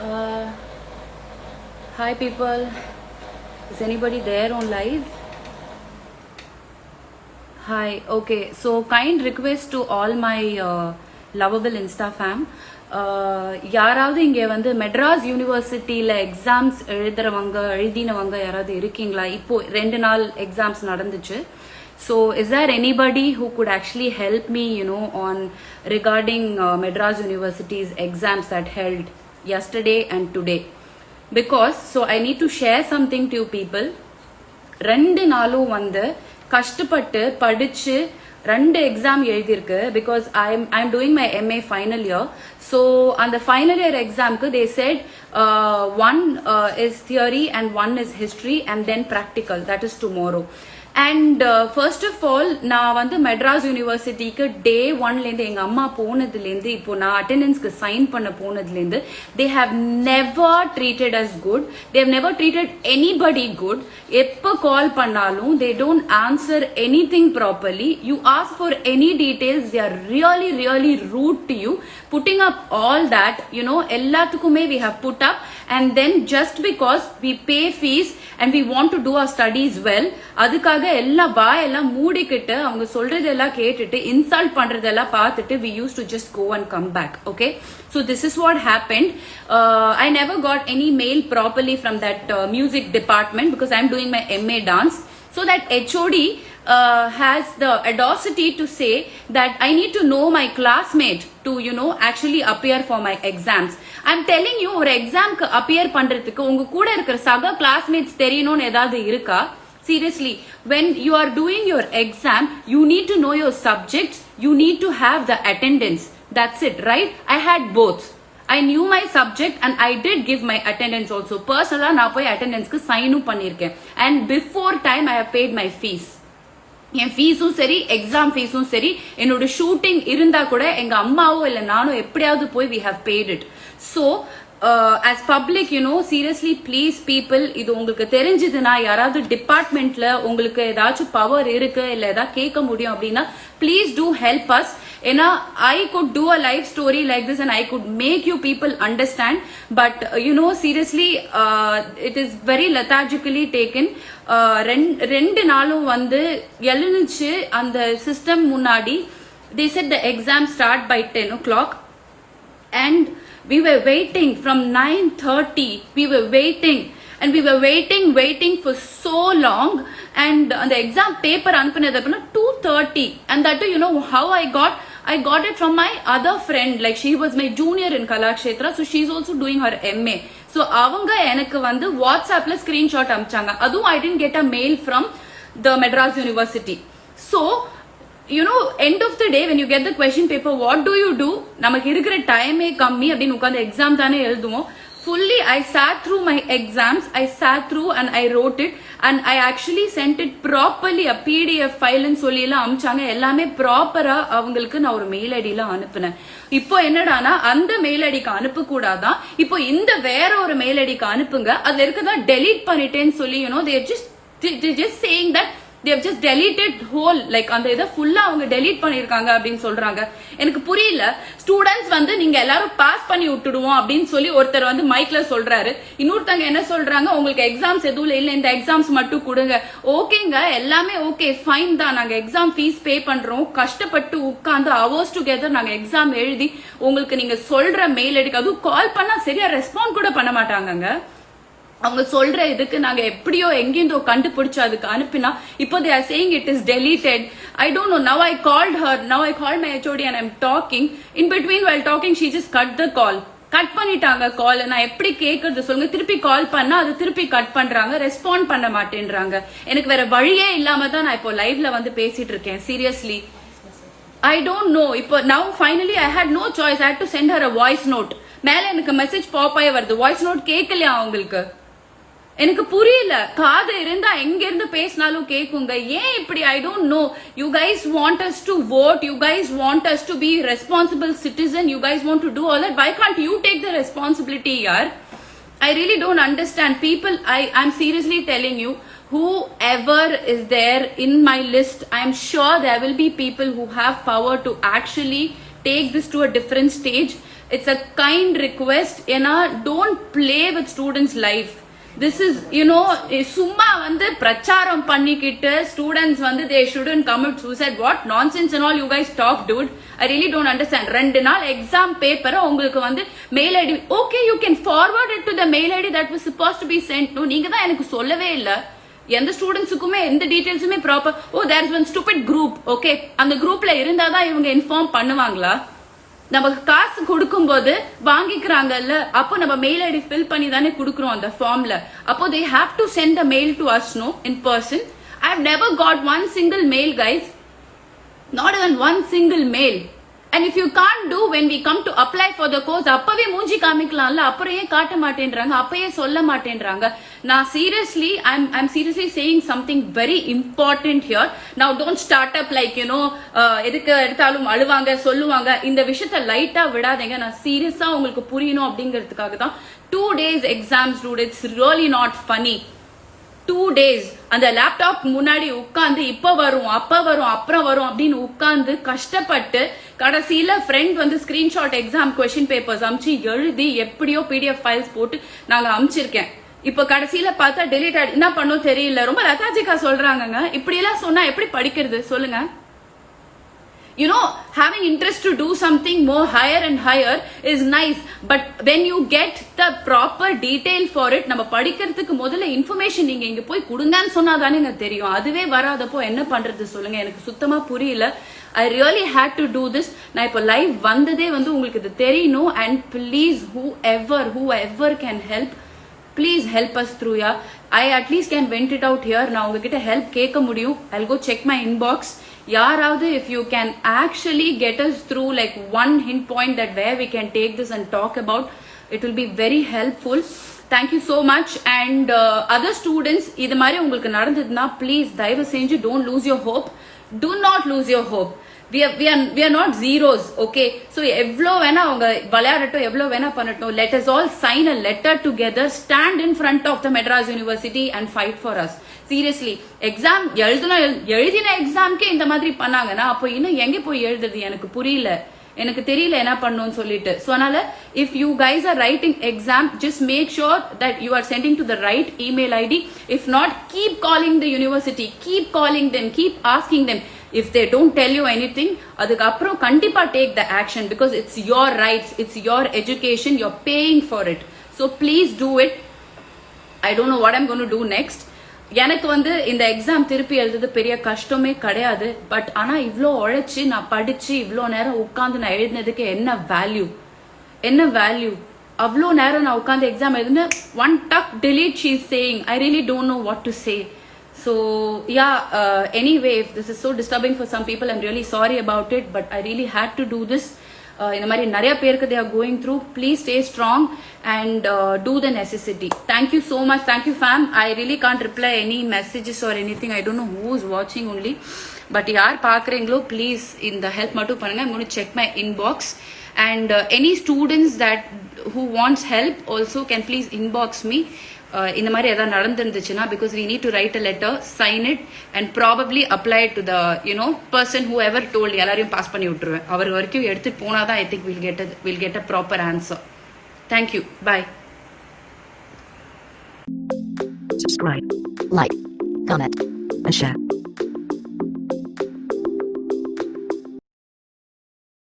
Uh, Hi people, is anybody there on live? Hi, okay, so kind request to all my lovable Insta fam. யாராவது இங்கே வந்து மெட்ராஸ் யூனிவர்சிட்டியில் exams எழுதினவங்க யாராவது இருக்கீங்களா? இப்போ 2 நாள் எக்ஸாம்ஸ் நடந்துச்சு. So is there anybody who could actually help me, on regarding Madras University's exams that held yesterday and today? Because, so I need to share something to you people. 2 நாளும் வந்து கஷ்டப்பட்டு படிச்சு 2 exam எழுதியிருக்கு. Because I'm doing my MA final year. So அந்த final year எக்ஸாம்க்கு they said one is theory and one is history and then practical, that is tomorrow. And first of all நான் வந்து மெட்ராஸ் யூனிவர்சிட்டிக்கு டே 1லேருந்து எங்கள் அம்மா போனதுலேருந்து இப்போ நான் அட்டெண்டன்ஸ்க்கு சைன் பண்ண போனதுலேருந்து they have never treated us good. They have never treated anybody good. எப்போ கால் பண்ணாலும் they don't answer anything properly. You ask for any details, they are really rude to you. Putting up all that எல்லாத்துக்குமே we have put up. And then just because we pay fees and we want to do our studies well, அதுக்காக எல்லாம் வாயெல்லாம் மூடிக்கிட்டு அவங்க சொல்றதெல்லாம் கேட்டுட்டு insult பண்றதெல்லாம் பார்த்துட்டு we used to just go and come back. Okay, so this is what happened. I never got any mail properly from that music department because I'm doing my MA dance. So that HOD has the audacity to say that I need to know my classmate to actually appear for my exams. I'm telling you, ஒரு எக்ஸாம்க்கு appear பண்றதுக்கு உங்க கூட இருக்கிற சக classmates தெரியணும்னு ஏதாவது இருக்கா? Seriously, when you are doing your exam, you need to know your subjects, you need to have the attendance. That's it, right? I had both. I knew my subject and I did give my attendance also. Personally, நான் போய் அட்டெண்டன்ஸ்க்கு சைனும் பண்ணியிருக்கேன். And before time, I have paid my fees. என் ஃபீஸும் சரி, exam ஃபீஸும் சரி, என்னோட shooting இருந்தா கூட எங்க அம்மாவோ இல்லை நானோ எப்படியாவது போய் we have paid it. So as public, seriously please people, இது உங்களுக்கு தெரிஞ்சதுன்னா யாராவது டிபார்ட்மெண்ட்ல உங்களுக்கு ஏதாச்சும் பவர் இருக்கு இல்ல ஏதாவது கேட்க முடியும் அப்படின்னா please do help us. ஏன்னா I could do a live story like this and I could make you people understand, but seriously it is very lethargically taken. 2 நாளும் வந்து எழுந்துச்சு அந்த சிஸ்டம் முன்னாடி. They said the exam start by 10 o'clock and we were waiting from 9:30. We were waiting and we were waiting for so long. And the exam paper அனுப்புனது அப்படின்னா 2:30. And that too, how I got it from my other friend. Like she was my junior in Kalakshetra, so she's also doing her MA. So அவங்க எனக்கு வந்து வாட்ஸ்அப்ல screenshot அனுப்பிச்சாங்க. அதுவும் I didn't get a mail from the Madras University. So end of the day, when you get the question paper, what do? நமக்கு இருக்கிற டைமே கம்மி அப்படின்னு உட்காந்து எக்ஸாம் தானே எழுதுவோம். Fully, I sat through my exams. I sat through and I wrote it and I actually sent it properly. A PDF file ன்னு சொல்லி எல்லாம் அனுப்பிச்சாங்க. எல்லாமே ப்ராப்பரா அவங்களுக்கு நான் ஒரு மெயில் ஐடியில அனுப்புனேன். இப்போ என்னடானா அந்த மெயில் ஐடிக்கு அனுப்ப கூடாதான், இப்போ இந்த வேற ஒரு மெயில் ஐடிக்கு அனுப்புங்க, அதுல இருக்கதா டெலீட் பண்ணிட்டேன்னு சொல்லி they just saying that they have just deleted whole, like அந்த இதை ஃபுல்லா அவங்க delete பண்ணிருக்காங்க அப்படின்னு சொல்றாங்க. எனக்கு புரியல. ஸ்டூடெண்ட்ஸ் வந்து நீங்க எல்லாரும் பாஸ் பண்ணி விட்டுடுவோம் அப்படின்னு சொல்லி ஒருத்தர் வந்து மைக்ல சொல்றாரு. இன்னொருத்தங்க என்ன சொல்றாங்க, உங்களுக்கு எக்ஸாம்ஸ் எதுவும் இல்ல, இந்த எக்ஸாம்ஸ் மட்டும் கொடுங்க. ஓகேங்க, எல்லாமே ஓகே ஃபைன் தான், நாங்க எக்ஸாம் ஃபீஸ் பே பண்றோம், கஷ்டப்பட்டு உட்கார்ந்து ஹவர்ஸ் டுகெதர் நாங்க எக்ஸாம் எழுதி உங்களுக்கு நீங்க சொல்ற மெயில் ஐடிக்கு அதுவும் கால் பண்ணா சரியா ரெஸ்பாண்ட் கூட பண்ண மாட்டாங்கங்க. அவங்க சொல்ற இதுக்கு நாங்க எப்படியோ எங்கேந்தோ கண்டுபிடிச்சு அதுக்கு அனுப்பினா இப்போ they are saying it is deleted. I don't know. Now I called her. Now I called my HOD and I'm talking. In between while talking she just cut the call. Cut பண்ணிட்டாங்க கால். நான் எப்படி கேட்கறது சொல்லுங்க. திருப்பி கால் பண்ணா அது திருப்பி cut பண்றாங்க, ரெஸ்பாண்ட் பண்ண மாட்டேன்றாங்க. எனக்கு வேற வழியே இல்லாம தான் நான் இப்போ லைவ்ல வந்து பேசிட்டு இருக்கேன். Seriously I don't know. இப்போ now finally I had no choice. I had to send her a voice note. மேல எனக்கு மெசேஜ் பாப் ஆகி வருது, வாய்ஸ் நோட் கேட்கலையா அவங்களுக்கு? எனக்கு புரியல. காது இருந்தா எங்க இருந்து பேசினாலும் கேக்குங்க. ஏன் இப்படி? I don't know. You guys want us to vote, you guys want us to be responsible citizen, you guys want to do all that. Why can't you take the responsibility yaar? I really don't understand people. I'm seriously telling you, whoever is there in my list, I'm sure there will be people who have power to actually take this to a different stage. it's a kind request. ஏன்னா don't play with students life. This is, you know, சும்மா வந்து பிரச்சாரம் பண்ணிக்கிட்டு students வந்து they shouldn't commit suicide. What nonsense and all you guys talk, dude. I really don't understand. 2 நாள் exam paper உங்களுக்கு வந்து mail ID, okay, you can forward it to the mail ID that was supposed to be sent to. நீங்க தான் எனக்கு சொல்லவே இல்லை. எந்த ஸ்டூடெண்ட்ஸுக்குமே எந்த டீடைல்ஸுமே proper. Oh there is one stupid group, okay, அந்த குரூப்ல இருந்தாதான் இவங்க இன்ஃபார்ம் பண்ணுவாங்களா? நமக்கு காசு கொடுக்கும்போது வாங்கிக்கிறாங்கல்ல, அப்போ நம்ம மெயில் ஐடி ஃபில் பண்ணி தானே கொடுக்குறோம் அந்த ஃபார்ம்ல. அப்போ they have to send a mail to us, no, in person. I have never got one single mail, guys. Not even one single mail. And if you can't do when we come to apply for the course, அப்பவே மூஞ்சி காமிக்கலாம்ல, அப்புறம் ஏன் காட்ட மாட்டேன்றாங்க, அப்பயே சொல்ல மாட்டேன்றாங்க. நான் seriously, I'm seriously saying something very important here. Now don't start up like, you know, எதுக்கு எடுத்தாலும் அழுவாங்க சொல்லுவாங்க. இந்த விஷயத்தை லைட்டா விடாதீங்க. நான் சீரியஸா உங்களுக்கு புரியணும் அப்படிங்கிறதுக்காக தான். 2 days exams, dude. It's really not funny. 2 days அந்த லேப்டாப் முன்னாடி உட்காந்து இப்ப வரும் அப்ப வரும் அப்புறம் வரும் அப்படின்னு உட்காந்து கஷ்டப்பட்டு கடைசியில ஃப்ரெண்ட் வந்து ஸ்கிரீன்ஷாட் எக்ஸாம் கொஸ்டின் பேப்பர்ஸ் அமிச்சு எழுதி எப்படியோ பிடிஎஃப் ஃபைல்ஸ் போட்டு நாங்க அமிச்சிருக்கேன். இப்ப கடைசியில பார்த்தா டெலிட் ஆயிடு. என்ன பண்ணும் தெரியல. ரொம்ப லதாஜிக்கா சொல்றாங்கங்க. இப்படி எல்லாம் சொன்னா எப்படி படிக்கிறது சொல்லுங்க? You know, having interest to do something more higher and higher is nice, but when you get the proper detail for it, நம்ம படிக்கிறதுக்கு முதல்ல இன்ஃபர்மேஷன் நீங்க இங்க போய் கொடுங்கன்னு சொன்னாதானே எனக்கு தெரியும். அதுவே வராதப்போ என்ன பண்றது சொல்லுங்க? எனக்கு சுத்தமா புரியல. I really had to do this. நான் இப்போ லைவ் வந்ததே வந்து உங்களுக்கு இது தெரியணும். And please, whoever can help, please help us through. Yeah, I at least can vent it out here. நான் உங்ககிட்ட help கேட்க முடியும். I'll go check my inbox. யாராவது if you can actually get us through like one hint point that where we can take this and talk about, it will be very helpful. Thank you so much. And other students, இது மாதிரி உங்களுக்கு நடந்ததுன்னா please தயவு செஞ்சு don't lose your hope. Do not lose your hope. We are not zeros, okay? So எவ்வளோ வேணா அவங்க விளையாடட்டும், எவ்வளோ வேணா பண்ணட்டும். Let us all sign a letter together, stand in front of the Madras University and fight for us. Seriously, exam எழுதின எக்ஸாம்க்கே இந்த மாதிரி பண்ணாங்கன்னா அப்போ இன்னும் எங்க போய் எழுதுறது? எனக்கு புரியல, எனக்கு தெரியல என்ன பண்ணணும்னு சொல்லிட்டு. ஸோ அதனால if you guys are writing exam, just make sure that you are sending to the right email ID. If not, keep calling the university, keep calling them, keep asking them. If they don't tell you anything, அதுக்கு அப்புறம் கண்டிப்பா take the action, because it's your rights, it's your education, you're paying for it. So please do it. I don't know what I'm going to do next. எனக்கு வந்து இந்த exam திருப்பி எழுதுறது பெரிய கஷ்டமே கிடையாது. பட் ஆனா இவ்வளோ உழைச்சி நான் படிச்சு இவ்வளோ நேரம் உட்காந்து நான் எழுதினதுக்கு என்ன வேல்யூ? அவ்வளோ நேரம் நான் உட்காந்து எக்ஸாம் எழுதுனேன். ஒன் டக் delete she is saying. I really don't know what to say. So yeah, anyway, if this is so disturbing for some people, I'm really sorry about it, but I really had to do this. இந்த மாதிரி நிறைய பேருக்கு they are going through. Please stay strong and do the necessity. Thank you so much. Thank you, fam. I really can't reply any messages or anything. I don't know who is watching only, but யார் பார்க்குறீங்களோ please இந்த help மட்டும் பண்ணுங்க. I'm going to check my inbox, and any students that who wants help also can please inbox me. இந்த மாதிரி ஏதாவது நடந்துருந்துச்சுன்னா, because we need to write a letter, sign it and probably apply it to the, you know, person whoever told. எல்லாரையும் pass பண்ணி விட்டுருவேன். அவர் வரைக்கும் எடுத்துட்டு போனாதான் I think we'll get a proper answer. Thank you. Bye. Subscribe, like, comment and share.